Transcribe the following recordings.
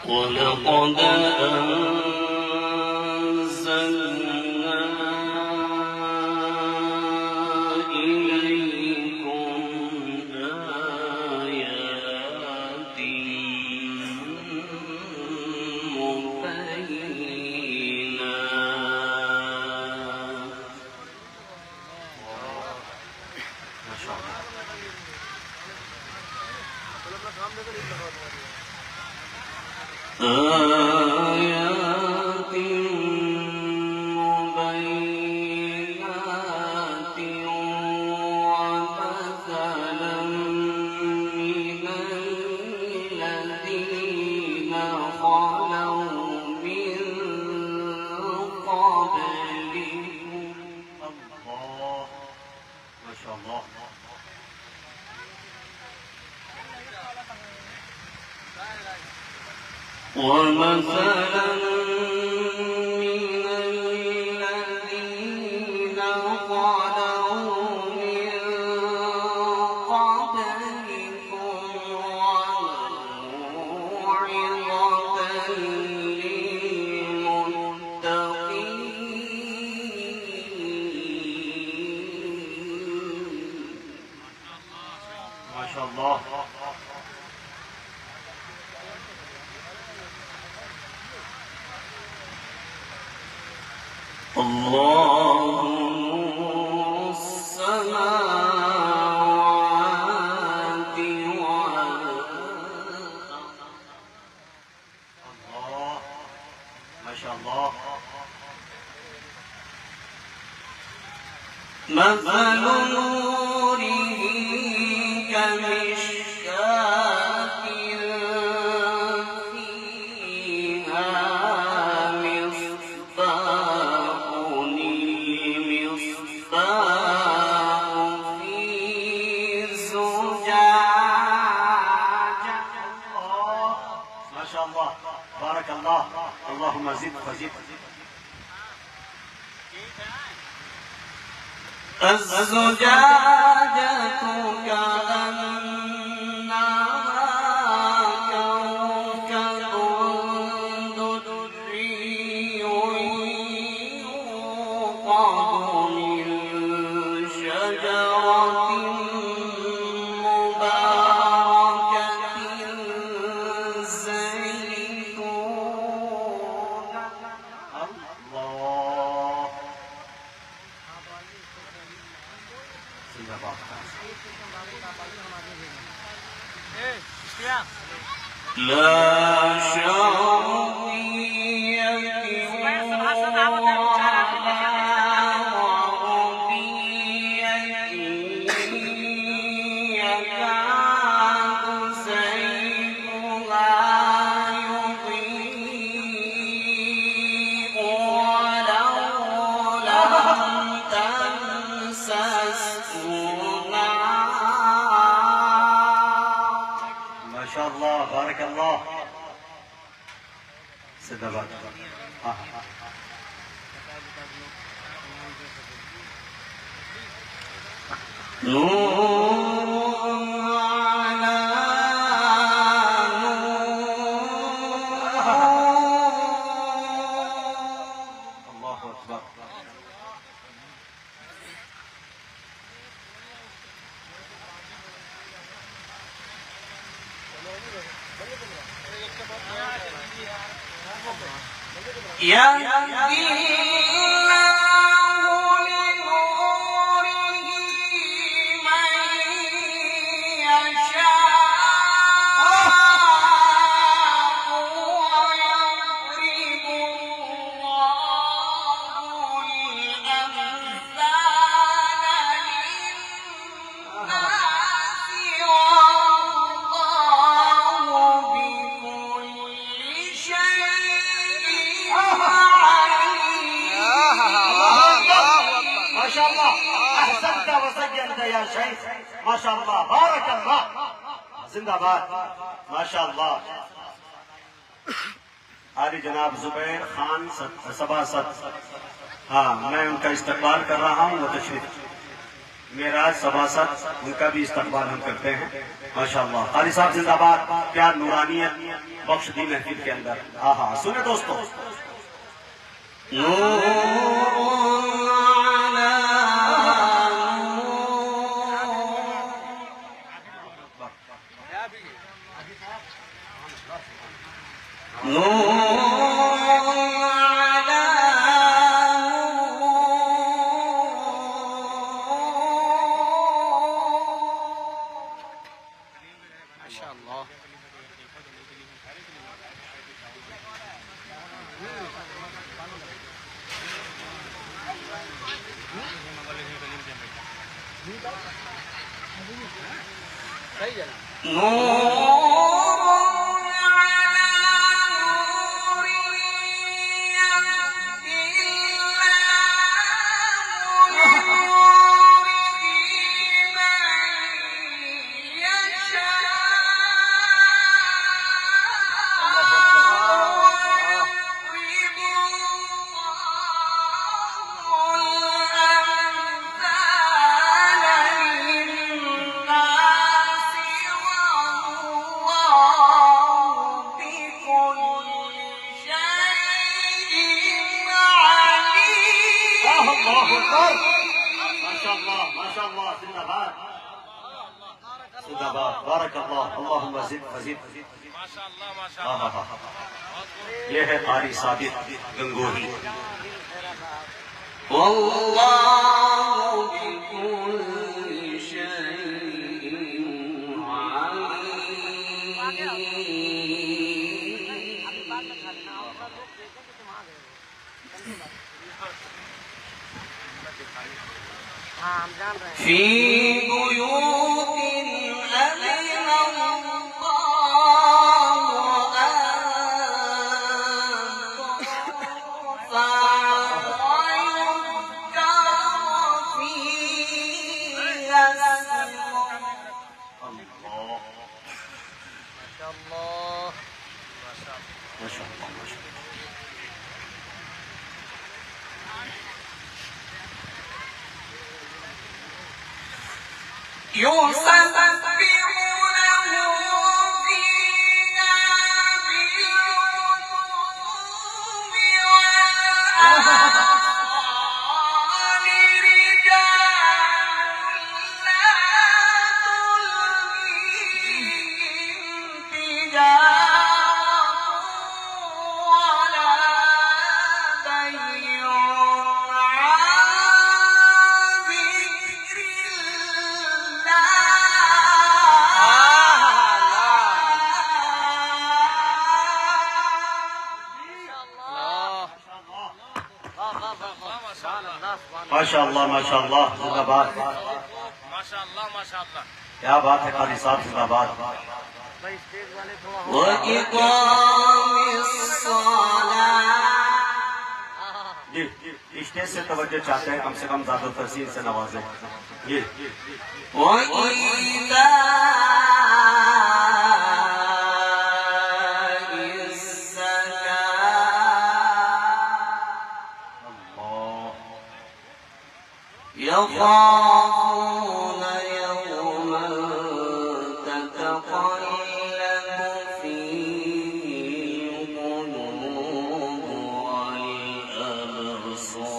ولقد أنزلنا إليكم آيات مبينات ومثلا من الذين خلوا من قبلهم. الله ما شاء الله. ومثلا من الذين خلوا من قبلكم وموعظة للمتقين. ما شاء الله. الله نور السماوات والأرض. الله ما شاء الله. مثل نوره كمشكاة فيها مصباح في زجاجة. ما شاء الله بارك الله. اللهم زد فزد. الزجاجة كأنها كوكب دري يوقد من شجرة مباركة زيتونة. الله لا شرقية ولا غربية يكاد زيتها يضيء ولو لم تمسسه نار. ما شاء الله بارك الله. صدقات نور على نور. الله أكبر. يهدي الله لنوره من يشاء ويضرب الله الأمثال للناس والله بكل شيء ما شاء الله. احسنت وسجلت يا شيخ. ما شاء الله بارك الله. जिंदाबाद ما شاء الله. आदि जनाब जुबैर खान सभासद, हाँ मैं उनका इस्तकबाल कर रहा हूँ। वो तशरीफ मेराज सभासद, उनका भी इस्तकबाल हम करते हैं। माशाअल्लाह। कारी साहब जिंदाबाद। क्या नूरानियत बख्श दी महफिल के अंदर। हाँ हाँ सुने दोस्तों। माशाअल्लाह माशाअल्लाह जिंदाबाद जिंदाबाद। बारक अल्लाह। अल्लाहुम्मा ज़िद फज़िद। माशाअल्लाह माशाअल्लाह। ये है कारी साबित गंगोही। वल्लाहु बिकुल्लि शैइन अलीम। फी बुयूतिन अज़िना अल्लाहु अन तुरफ़ा वयुज़करा फ़ीहा इस्मुहु। माशाअल्लाह माशाअल्लाह। माशाअल्लाह माशाअल्लाह जिंदाबाद। माशाअल्लाह माशाअल्लाह। क्या बात है कारी साहब जिंदाबाद। जी स्टेज से तवज्जो चाहते हैं, कम से कम ज़ादो तहसीन से नवाजें। ये يخافون يوما تتقلب فيه القلوب والأبصار.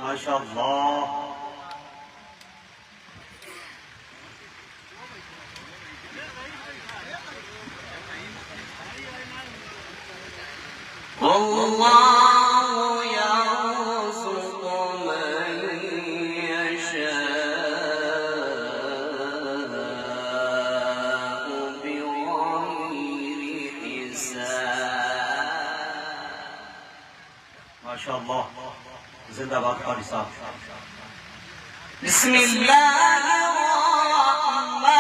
माशाअल्लाह। والله يرزق من يشاء بغير حساب. माशाअल्लाह जिंदाबाद कारी साहब بسم الله الرحمن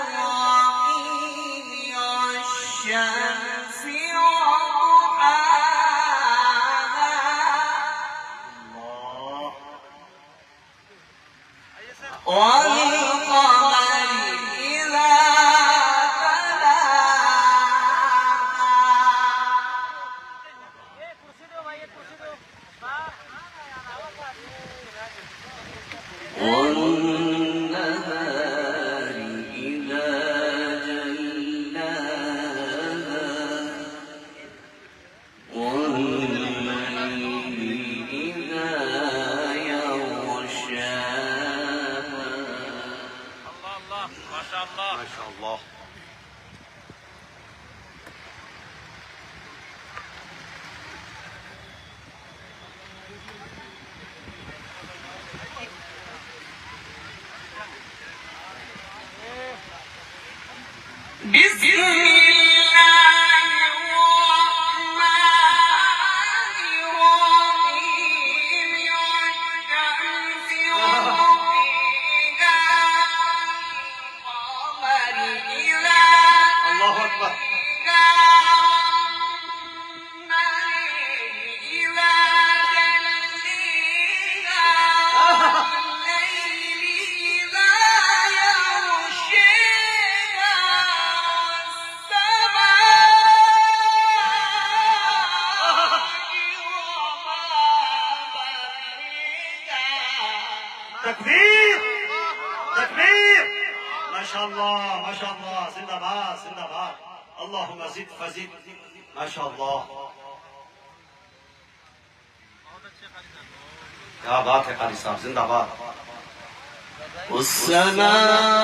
الرحيم والشمس وضحاها والقمر إذا والنهار إذا جلاها والليل إذا يغشاها. الله الله ما شاء الله ما شاء الله بسم الله الرحمن الرحيم والشمس وضحاها والقمر إذا الله أكبر تكبير تكبير ما شاء الله ما شاء الله जिंदाबाद जिंदाबाद اللهم زد فزد ما شاء الله क्या बात है कारी साहब जिंदाबाद والسماء